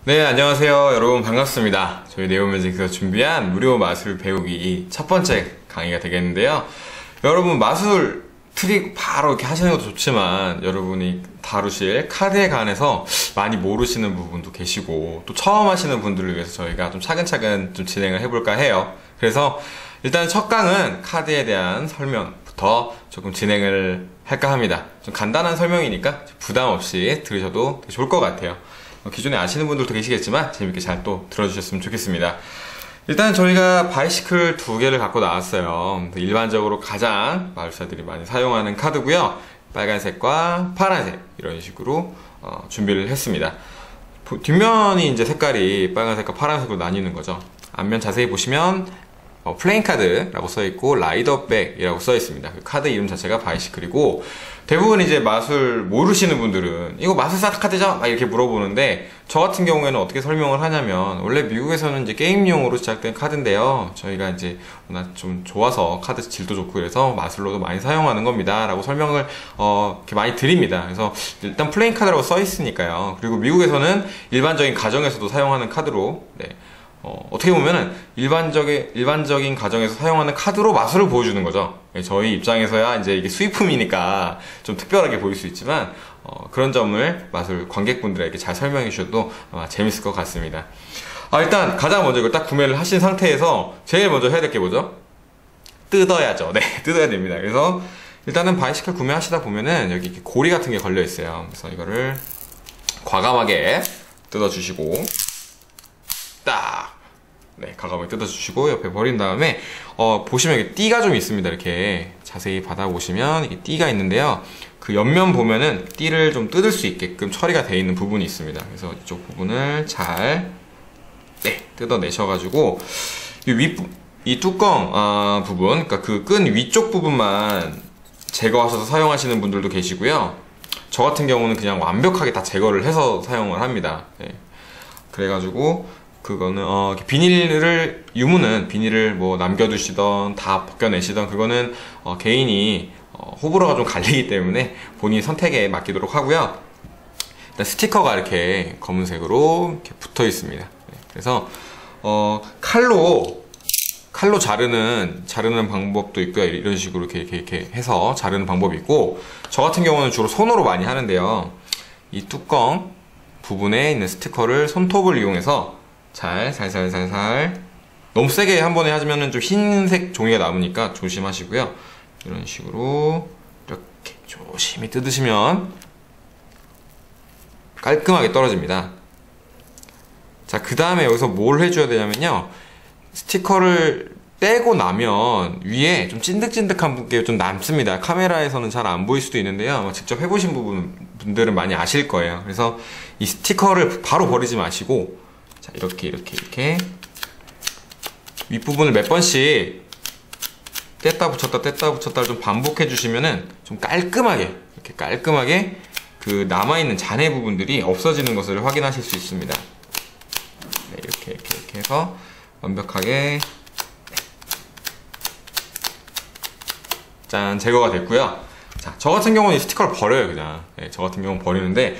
네, 안녕하세요. 여러분 반갑습니다. 저희 네오뮤직에서 준비한 무료 마술 배우기 첫 번째 강의가 되겠는데요. 여러분 마술 트릭 바로 이렇게 하시는 것도 좋지만 여러분이 다루실 카드에 관해서 많이 모르시는 부분도 계시고 또 처음 하시는 분들을 위해서 저희가 좀 차근차근 좀 진행을 해볼까 해요. 그래서 일단 첫 강은 카드에 대한 설명부터 조금 진행을 할까 합니다. 좀 간단한 설명이니까 부담 없이 들으셔도 좋을 것 같아요. 기존에 아시는 분들도 계시겠지만 재밌게 잘 또 들어주셨으면 좋겠습니다. 일단 저희가 바이시클 두 개를 갖고 나왔어요. 일반적으로 가장 마술사들이 많이 사용하는 카드고요. 빨간색과 파란색 이런 식으로 준비를 했습니다. 뒷면이 이제 색깔이 빨간색과 파란색으로 나뉘는 거죠. 앞면 자세히 보시면 플레인 카드라고 써있고 라이더백이라고 써있습니다. 그 카드 이름 자체가 바이시클이고 대부분 이제 마술 모르시는 분들은 이거 마술사 카드죠? 막 이렇게 물어보는데 저 같은 경우에는 어떻게 설명을 하냐면 원래 미국에서는 이제 게임용으로 시작된 카드인데요. 저희가 이제 워낙 좀 좋아서 카드 질도 좋고 그래서 마술로도 많이 사용하는 겁니다 라고 설명을 이렇게 많이 드립니다. 그래서 일단 플레인 카드라고 써있으니까요. 그리고 미국에서는 일반적인 가정에서도 사용하는 카드로 어떻게 보면은 일반적인 가정에서 사용하는 카드로 마술을 보여주는 거죠. 저희 입장에서야 이제 이게 수입품이니까 좀 특별하게 보일 수 있지만, 그런 점을 마술 관객분들에게 잘 설명해 주셔도 아마 재밌을 것 같습니다. 일단 가장 먼저 이걸 딱 구매를 하신 상태에서 제일 먼저 해야 될 게 뭐죠? 뜯어야죠. 네, 뜯어야 됩니다. 그래서 일단은 바이시클 구매하시다 보면은 여기 이렇게 고리 같은 게 걸려 있어요. 그래서 이거를 과감하게 뜯어주시고, 네, 과감하게 뜯어주시고 옆에 버린 다음에 보시면 여기 띠가 좀 있습니다. 이렇게 자세히 받아보시면 이게 띠가 있는데요. 그 옆면 보면은 띠를 좀 뜯을 수 있게끔 처리가 되어 있는 부분이 있습니다. 그래서 이쪽 부분을 잘 뜯어내셔가지고 이 뚜껑 부분, 그러니까 그 끈 위쪽 부분만 제거하셔서 사용하시는 분들도 계시고요. 저 같은 경우는 그냥 완벽하게 다 제거를 해서 사용을 합니다. 네. 그래가지고 그거는 유무는 비닐을 뭐 남겨두시던 다 벗겨내시던 그거는 개인이 호불호가 좀 갈리기 때문에 본인 선택에 맡기도록 하고요. 일단 스티커가 이렇게 검은색으로 이렇게 붙어 있습니다. 네, 그래서 칼로 자르는 방법도 있고요. 이런 식으로 이렇게 해서 자르는 방법이 있고, 저 같은 경우는 주로 손으로 많이 하는데요. 이 뚜껑 부분에 있는 스티커를 손톱을 이용해서 살살 너무 세게 한 번에 하시면은 좀 흰색 종이가 남으니까 조심하시고요. 이런 식으로 이렇게 조심히 뜯으시면 깔끔하게 떨어집니다. 자, 그 다음에 여기서 뭘 해줘야 되냐면요, 스티커를 떼고 나면 위에 좀 찐득찐득한 게 좀 남습니다. 카메라에서는 잘 안 보일 수도 있는데요, 직접 해보신 분들은 많이 아실 거예요. 그래서 이 스티커를 바로 버리지 마시고, 자, 이렇게 윗부분을 몇 번씩 뗐다 붙였다 좀 반복해 주시면은 좀 깔끔하게 그 남아있는 잔해 부분들이 없어지는 것을 확인하실 수 있습니다. 네, 이렇게 해서 완벽하게 짠, 제거가 됐고요. 자, 저 같은 경우는 이 스티커를 버려요. 그냥 저 같은 경우는 버리는데,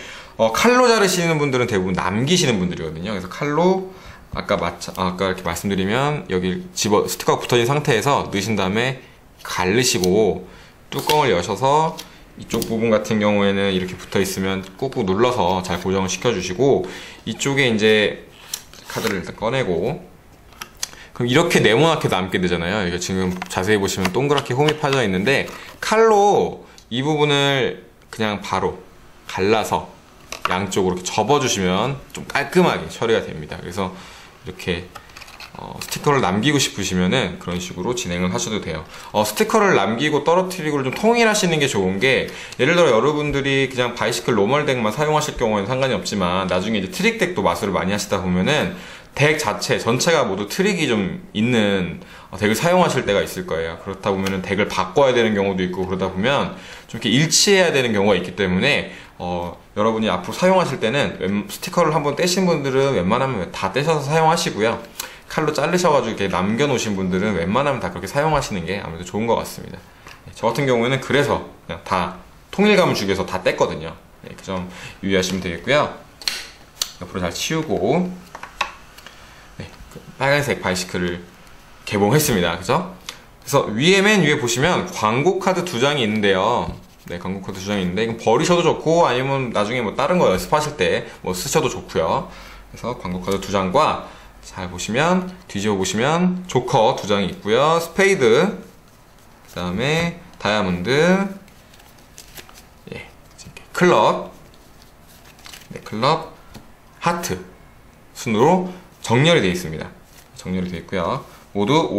칼로 자르시는 분들은 대부분 남기시는 분들이거든요. 그래서 칼로 아까 이렇게 말씀드리면 여기 스티커가 붙어있는 상태에서 넣으신 다음에 가르시고 뚜껑을 여셔서 이쪽 부분 같은 경우에는 이렇게 붙어있으면 꾹꾹 눌러서 잘 고정을 시켜주시고, 이쪽에 이제 카드를 일단 꺼내고, 그럼 이렇게 네모나게 남게 되잖아요. 이게 지금 자세히 보시면 동그랗게 홈이 파져 있는데, 칼로 이 부분을 그냥 바로 갈라서 양쪽으로 이렇게 접어주시면 좀 깔끔하게 처리가 됩니다. 그래서 이렇게 스티커를 남기고 싶으시면은 그런 식으로 진행을 하셔도 돼요. 스티커를 남기고 떨어뜨리고를 좀 통일하시는 게 좋은 게, 예를 들어 여러분들이 그냥 바이시클 노멀 덱만 사용하실 경우에는 상관이 없지만 나중에 이제 트릭 덱도 마술을 많이 하시다 보면은 덱 전체가 모두 트릭이 좀 있는 덱을 사용하실 때가 있을 거예요. 그렇다 보면은 덱을 바꿔야 되는 경우도 있고, 그러다 보면 좀 이렇게 일치해야 되는 경우가 있기 때문에 여러분이 앞으로 사용하실 때는 스티커를 한번 떼신 분들은 웬만하면 다 떼셔서 사용하시고요. 칼로 자르셔가지고 이렇게 남겨놓으신 분들은 웬만하면 다 그렇게 사용하시는 게 아무래도 좋은 것 같습니다. 저 같은 경우에는 그래서 그냥 다 통일감을 주기 위해서 다 뗐거든요. 그 점 유의하시면 되겠고요. 옆으로 잘 치우고, 네, 빨간색 바이시클을 개봉했습니다. 그죠? 그래서 맨 위에 보시면 광고 카드 2장이 있는데요. 네, 광고 카드 2장이 있는데 이건 버리셔도 좋고 아니면 나중에 뭐 다른 거 연습하실 때 뭐 쓰셔도 좋고요. 그래서 광고 카드 2장과 잘 보시면 뒤집어 보시면 조커 2장이 있고요. 스페이드, 그 다음에 다이아몬드, 예, 이렇게 클럽, 네, 클럽, 하트 순으로 정렬이 되어 있습니다. 정렬이 되어 있고요. 모두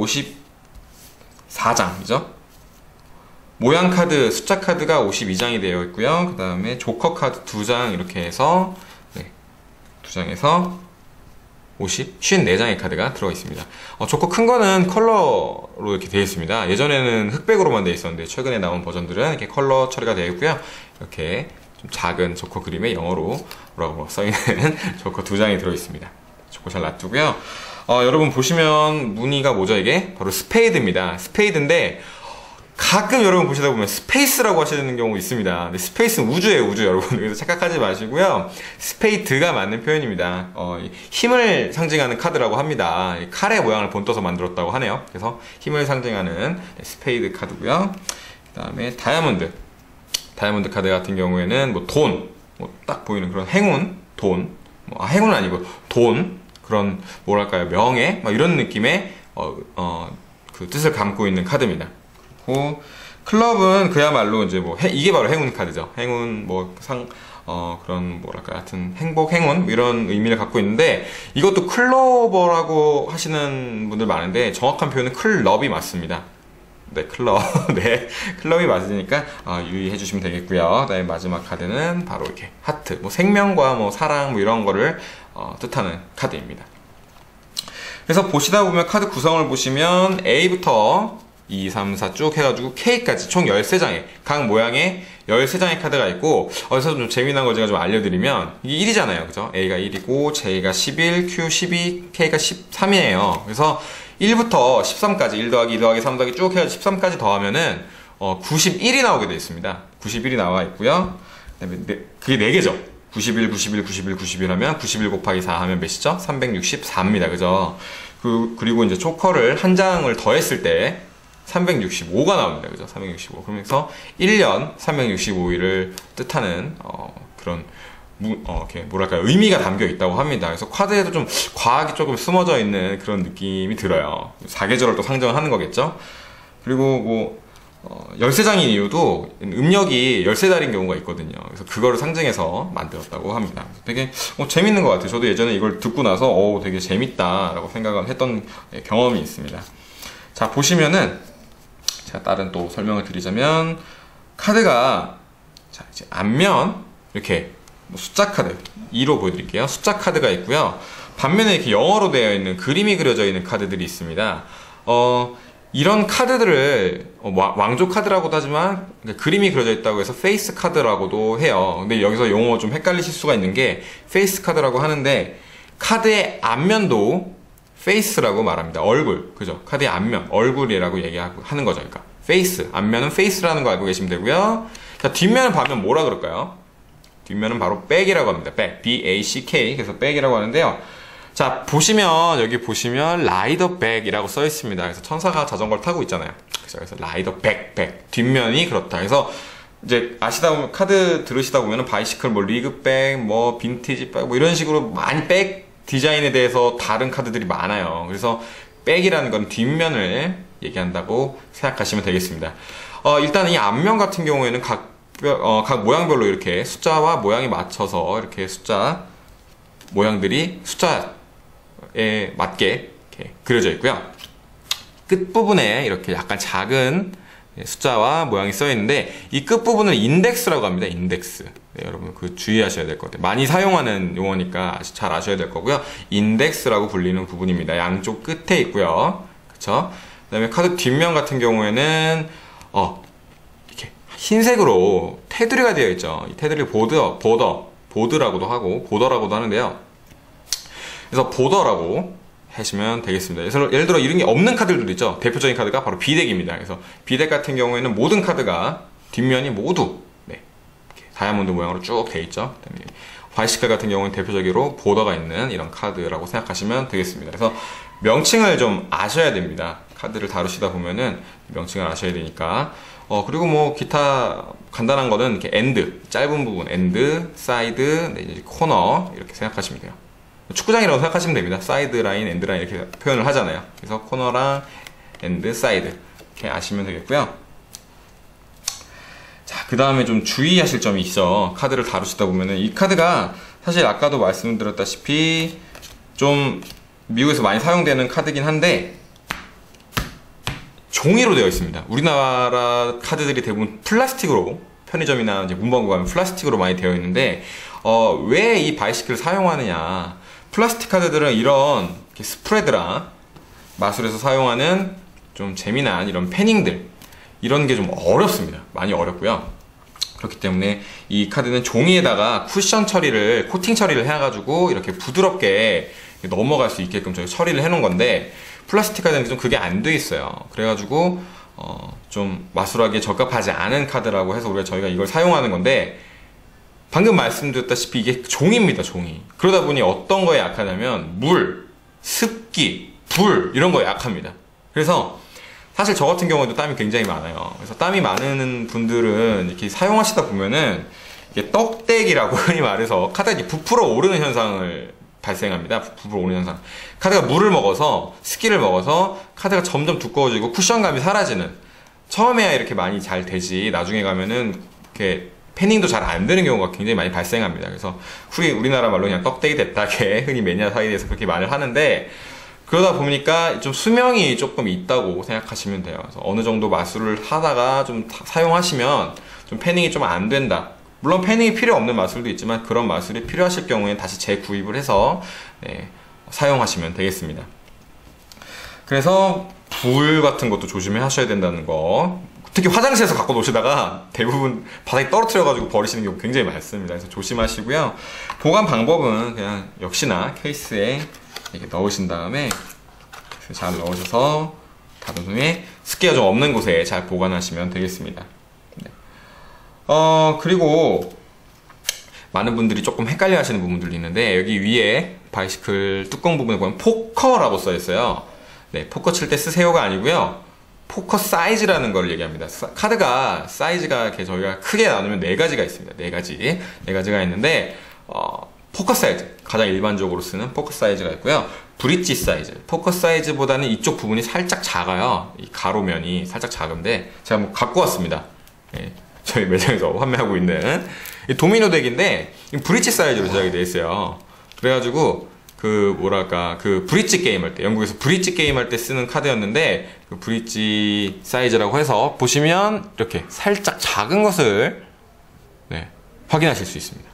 54장이죠. 모양 카드, 숫자 카드가 52장이 되어 있고요. 그 다음에 조커 카드 2장 이렇게 해서, 네, 2장에서 54장의 카드가 들어가 있습니다. 조커 큰 거는 컬러로 이렇게 되어 있습니다. 예전에는 흑백으로만 되어 있었는데 최근에 나온 버전들은 이렇게 컬러 처리가 되어 있고요. 이렇게 좀 작은 조커 그림에 영어로 뭐라고 써있는 조커 2장이 들어 있습니다. 조커 잘 놔두고요. 여러분 보시면 무늬가 뭐죠? 이게 바로 스페이드입니다. 스페이드인데 가끔 여러분 보시다 보면 스페이스라고 하시는 경우 있습니다. 근데 스페이스는 우주예요, 우주 여러분. 그래서 착각하지 마시고요. 스페이드가 맞는 표현입니다. 힘을 상징하는 카드라고 합니다. 칼의 모양을 본떠서 만들었다고 하네요. 그래서 힘을 상징하는 스페이드 카드고요. 그 다음에 다이아몬드. 다이아몬드 카드 같은 경우에는 뭐 돈, 뭐 딱 보이는 그런 행운, 돈, 행운은 아니고 돈, 그런 뭐랄까요, 명예, 막 이런 느낌의 그 뜻을 담고 있는 카드입니다. 그리고 클럽은 그야말로 이제 뭐 이게 바로 행운 카드죠. 행운 그런 뭐랄까 하여튼 행복, 행운 뭐 이런 의미를 갖고 있는데 이것도 클로버라고 하시는 분들 많은데 정확한 표현은 클럽이 맞습니다. 네, 클럽. 네, 클럽이 맞으니까 유의해 주시면 되겠고요. 그다음에 마지막 카드는 바로 이렇게 하트, 뭐 생명과 뭐 사랑 뭐 이런 거를 뜻하는 카드입니다. 그래서 보시다 보면 카드 구성을 보시면 A부터 2, 3, 4 쭉 해가지고 K까지 총 13장의 각 모양의 13장의 카드가 있고, 여기서 좀 재미난 거 제가 좀 알려드리면 이게 1이잖아요, 그죠? A가 1이고 J가 11, Q 12, K가 13이에요. 그래서 1부터 13까지 1 더하기 2 더하기 3 더하기 쭉 해가지고 13까지 더하면은 91이 나오게 되어 있습니다. 91이 나와 있고요. 그다음에 그게 4개죠. 91, 91, 91, 91 하면 91 곱하기 4 하면 몇이죠? 364입니다. 그죠? 그리고 이제 조커를 한 장을 더했을 때 365가 나옵니다. 그죠? 365. 그러면서 1년 365일을 뜻하는 그런 이렇게 뭐랄까요, 의미가 담겨 있다고 합니다. 그래서 카드에도 좀 과학이 조금 숨어져 있는 그런 느낌이 들어요. 사계절을 또 상정을 하는 거겠죠? 그리고 뭐 13장인 이유도 음력이 13달인 경우가 있거든요. 그래서 그거를 상징해서 만들었다고 합니다. 되게 재밌는 것 같아요. 저도 예전에 이걸 듣고 나서 되게 재밌다라고 생각을 했던 경험이 있습니다. 자, 보시면은 제가 다른 또 설명을 드리자면 카드가 자, 이제 앞면 이렇게 숫자 카드 2로 보여드릴게요. 숫자 카드가 있고요. 반면에 이렇게 영어로 되어 있는 그림이 그려져 있는 카드들이 있습니다. 이런 카드들을 왕조 카드라고도 하지만 그림이 그려져 있다고 해서 페이스 카드라고도 해요. 근데 여기서 용어 좀 헷갈리실 수가 있는 게 페이스 카드라고 하는데 카드의 앞면도 페이스라고 말합니다. 얼굴, 그죠? 카드의 앞면, 얼굴이라고 얘기하는 거죠. 그러니까 페이스, 앞면은 페이스라는 거 알고 계시면 되고요. 자, 뒷면은 반면 뭐라 그럴까요? 뒷면은 바로 백이라고 합니다. 백, B-A-C-K. 그래서 백이라고 하는데요. 자, 보시면 여기 보시면 라이더 백이라고 써 있습니다. 그래서 천사가 자전거를 타고 있잖아요. 그래서 라이더 백 뒷면이 그렇다. 그래서 이제 아시다 보면 카드 들으시다 보면은 바이시클, 뭐 리그백, 뭐 빈티지 백, 뭐 이런 식으로 많이 백 디자인에 대해서 다른 카드들이 많아요. 그래서 백이라는 건 뒷면을 얘기한다고 생각하시면 되겠습니다. 일단 이 앞면 같은 경우에는 각 모양별로 이렇게 숫자와 모양에 맞춰서 이렇게 숫자 모양들이 숫자에 맞게 이렇게 그려져 있고요. 끝부분에 이렇게 약간 작은 숫자와 모양이 써 있는데 이 끝부분을 인덱스라고 합니다. 인덱스. 네, 여러분 그 주의하셔야 될 것 같아요. 많이 사용하는 용어니까 잘 아셔야 될 거고요. 인덱스라고 불리는 부분입니다. 양쪽 끝에 있고요. 그쵸? 그 다음에 카드 뒷면 같은 경우에는 이렇게 흰색으로 테두리가 되어 있죠. 이 테두리 보드라고도 하고 보더라고도 하는데요. 그래서 보더라고 하시면 되겠습니다. 그래서 예를 들어 이런 게 없는 카드들도 있죠. 대표적인 카드가 바로 비덱입니다. 그래서 비덱 같은 경우에는 모든 카드가 뒷면이 모두 다이아몬드 모양으로 쭉 돼 있죠. 바이시클 같은 경우는 대표적으로 보더가 있는 이런 카드라고 생각하시면 되겠습니다. 그래서 명칭을 좀 아셔야 됩니다. 카드를 다루시다 보면은 명칭을 아셔야 되니까. 그리고 뭐 기타 간단한 거는 이렇게 엔드, 짧은 부분, 엔드, 사이드, 네, 이제 코너 이렇게 생각하시면 돼요. 축구장이라고 생각하시면 됩니다. 사이드 라인, 엔드 라인 이렇게 표현을 하잖아요. 그래서 코너랑 엔드, 사이드 이렇게 아시면 되겠고요. 자, 그 다음에 좀 주의하실 점이 있어. 카드를 다루시다 보면은 이 카드가 사실 아까도 말씀드렸다시피 좀 미국에서 많이 사용되는 카드긴 한데 종이로 되어 있습니다. 우리나라 카드들이 대부분 플라스틱으로, 편의점이나 이제 문방구 가면 플라스틱으로 많이 되어 있는데 왜 이 바이시클을 사용하느냐. 플라스틱 카드들은 이런 스프레드랑 마술에서 사용하는 좀 재미난 이런 패닝들, 이런 게 좀 어렵습니다. 많이 어렵고요. 그렇기 때문에 이 카드는 종이에다가 쿠션 처리를, 코팅 처리를 해가지고 이렇게 부드럽게 넘어갈 수 있게끔 저희 처리를 해놓은 건데, 플라스틱 카드는 좀 그게 안 돼 있어요. 그래가지고 좀 마술하기에 적합하지 않은 카드라고 해서 저희가 이걸 사용하는 건데, 방금 말씀드렸다시피 이게 종이입니다. 종이. 그러다 보니 어떤 거에 약하냐면 물, 습기, 불 이런 거에 약합니다. 그래서 사실 저 같은 경우에도 땀이 굉장히 많아요. 그래서 땀이 많은 분들은 이렇게 사용하시다 보면은 이게 떡대기라고 흔히 말해서 카드가 이렇게 부풀어 오르는 현상을 발생합니다. 부풀어 오르는 현상. 카드가 물을 먹어서, 습기를 먹어서 카드가 점점 두꺼워지고 쿠션감이 사라지는, 처음에야 이렇게 많이 잘 되지 나중에 가면은 이렇게 패닝도 잘 안 되는 경우가 굉장히 많이 발생합니다. 그래서 우리나라 말로 그냥 떡대기 됐다게 흔히 매니아 사이에서 그렇게 말을 하는데, 그러다 보니까 좀 수명이 조금 있다고 생각하시면 돼요. 그래서 어느 정도 마술을 하다가 좀 사용하시면 좀 패닝이 좀 안 된다. 물론 패닝이 필요 없는 마술도 있지만 그런 마술이 필요하실 경우에는 다시 재구입을 해서 사용하시면 되겠습니다. 그래서 불 같은 것도 조심해 하셔야 된다는 거. 특히 화장실에서 갖고 노시다가 대부분 바닥에 떨어뜨려가지고 버리시는 경우 굉장히 많습니다. 그래서 조심하시고요. 보관 방법은 그냥 역시나 케이스에 이렇게 넣으신 다음에 잘 넣으셔서 닫은 후에 습기가 좀 없는 곳에 잘 보관하시면 되겠습니다. 네. 그리고 많은 분들이 조금 헷갈려 하시는 부분들이 있는데, 여기 위에 바이시클 뚜껑 부분에 보면 포커라고 써 있어요. 네, 포커 칠 때 쓰세요가 아니고요. 포커 사이즈라는 걸 얘기합니다. 카드가 사이즈가 이렇게 저희가 크게 나누면 4가지가 있습니다. 4가지가 있는데, 포커 사이즈, 가장 일반적으로 쓰는 포커 사이즈가 있고요. 브릿지 사이즈, 포커 사이즈보다는 이쪽 부분이 살짝 작아요. 이 가로면이 살짝 작은데 제가 뭐 갖고 왔습니다. 네, 저희 매장에서 판매하고 있는 도미노 덱인데 브릿지 사이즈로 제작이 되어 있어요. 그래가지고 그 브릿지 게임 할 때, 영국에서 브릿지 게임 할 때 쓰는 카드였는데, 그 브릿지 사이즈라고 해서 보시면 이렇게 살짝 작은 것을 확인하실 수 있습니다.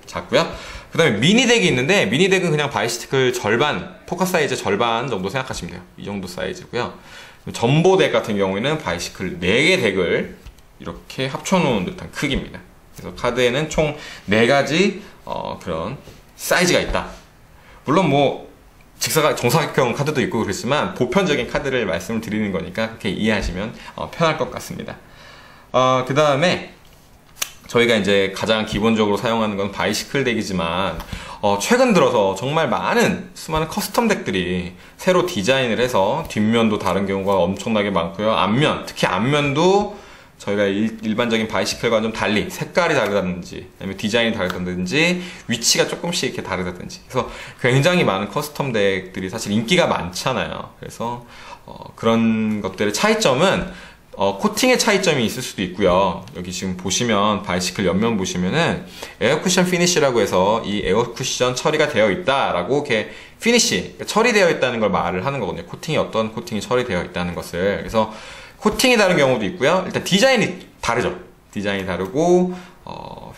작고요. 그 다음에 미니덱이 있는데, 미니덱은 그냥 바이시클 절반, 포커 사이즈 절반 정도 생각하시면 돼요. 이 정도 사이즈고요. 전보덱 같은 경우에는 바이시클 4개 덱을 이렇게 합쳐놓은 듯한 크기입니다. 그래서 카드에는 총 4가지 그런 사이즈가 있다. 물론 뭐 정사각형 카드도 있고 그렇지만 보편적인 카드를 말씀을 드리는 거니까 그렇게 이해하시면 편할 것 같습니다. 그 다음에 저희가 이제 가장 기본적으로 사용하는 건 바이시클 덱이지만 최근 들어서 정말 수많은 커스텀 덱들이 새로 디자인을 해서 뒷면도 다른 경우가 엄청나게 많고요. 특히 앞면도 저희가 일반적인 바이시클과 좀 달리 색깔이 다르다든지 아니면 디자인이 다르다든지 위치가 조금씩 이렇게 다르다든지, 그래서 굉장히 많은 커스텀 덱들이 사실 인기가 많잖아요. 그래서 그런 것들의 차이점은 코팅의 차이점이 있을 수도 있고요. 여기 지금 보시면 바이시클 옆면 보시면은 에어 쿠션 피니쉬라고 해서 이 에어 쿠션 처리가 되어 있다라고 이렇게 피니쉬, 처리되어 있다는 걸 말을 하는 거거든요. 어떤 코팅이 처리되어 있다는 것을. 그래서 코팅이 다른 경우도 있고요. 일단 디자인이 다르죠. 디자인이 다르고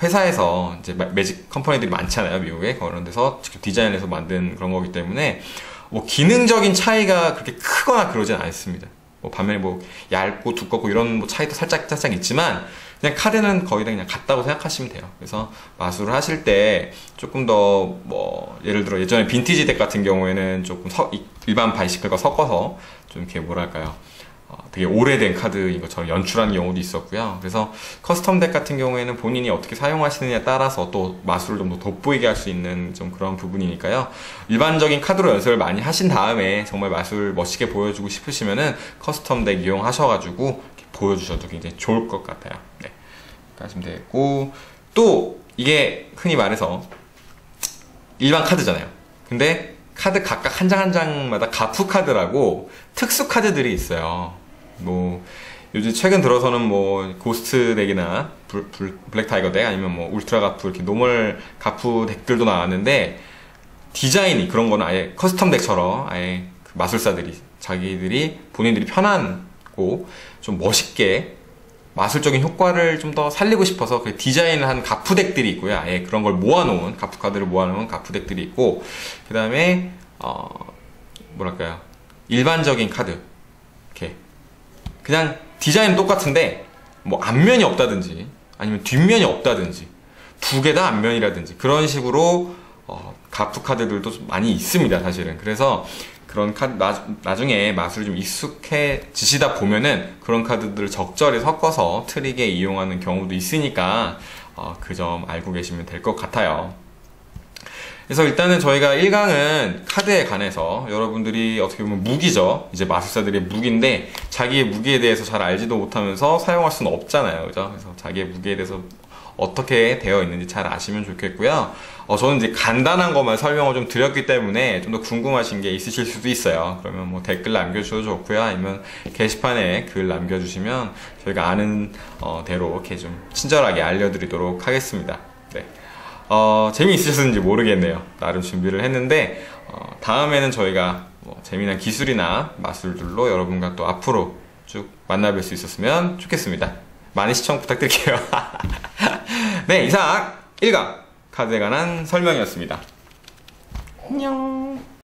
회사에서 이제 매직 컴퍼니들이 많잖아요, 미국에. 그런 데서 직접 디자인해서 만든 그런 거기 때문에 뭐 기능적인 차이가 그렇게 크거나 그러진 않습니다. 반면에 뭐 얇고 두껍고 이런 뭐 차이도 살짝 있지만 그냥 카드는 거의 다 그냥 같다고 생각하시면 돼요. 그래서 마술을 하실 때 조금 더 뭐 예를 들어 예전에 빈티지 덱 같은 경우에는 조금 일반 바이시클과 섞어서 좀 이렇게 뭐랄까요, 되게 오래된 카드인 것처럼 연출하는 경우도 있었고요. 그래서 커스텀 덱 같은 경우에는 본인이 어떻게 사용하시느냐에 따라서 또 마술을 좀 더 돋보이게 할 수 있는 좀 그런 부분이니까요. 일반적인 카드로 연습을 많이 하신 다음에 정말 마술 멋있게 보여주고 싶으시면은 커스텀 덱 이용하셔가지고 보여주셔도 굉장히 좋을 것 같아요. 네. 하시면 되고, 또 이게 흔히 말해서 일반 카드잖아요. 근데 카드 각각 한 장 한 장마다 가프 카드라고 특수 카드들이 있어요. 뭐 요즘 최근 들어서는 뭐 고스트 덱이나 블랙 타이거 덱 아니면 뭐 울트라 가프 이렇게 노멀 가프 덱들도 나왔는데, 디자인이 그런 거는 아예 커스텀 덱처럼 아예 그 마술사들이 자기들이 본인들이 편하고 좀 멋있게 마술적인 효과를 좀 더 살리고 싶어서 그 디자인을 한 가프 덱들이 있고요. 아예 그런 걸 모아놓은 가프 카드를 모아놓은 가프 덱들이 있고, 그 다음에 뭐랄까요, 일반적인 카드 이렇게 그냥 디자인은 똑같은데 뭐 앞면이 없다든지 아니면 뒷면이 없다든지 두 개 다 앞면이라든지 그런 식으로 가프 카드들도 좀 많이 있습니다, 사실은. 그래서 그런 카드 나중에 마술이 좀 익숙해지시다 보면은 그런 카드들을 적절히 섞어서 트릭에 이용하는 경우도 있으니까 그 점 알고 계시면 될 것 같아요. 그래서 일단은 저희가 1강은 카드에 관해서 여러분들이 어떻게 보면 무기죠. 이제 마술사들의 무기인데 자기의 무기에 대해서 잘 알지도 못하면서 사용할 수는 없잖아요. 그죠? 그래서 자기의 무기에 대해서 어떻게 되어 있는지 잘 아시면 좋겠고요. 저는 이제 간단한 것만 설명을 좀 드렸기 때문에 좀 더 궁금하신 게 있으실 수도 있어요. 그러면 뭐 댓글 남겨주셔도 좋고요. 아니면 게시판에 글 남겨주시면 저희가 아는 대로 이렇게 좀 친절하게 알려드리도록 하겠습니다. 네. 재미있으셨는지 모르겠네요. 나름 준비를 했는데, 다음에는 저희가 뭐 재미난 기술이나 마술들로 여러분과 또 앞으로 쭉 만나뵐 수 있었으면 좋겠습니다. 많은 시청 부탁드릴게요. 네, 이상 1강 카드에 관한 설명이었습니다. 안녕.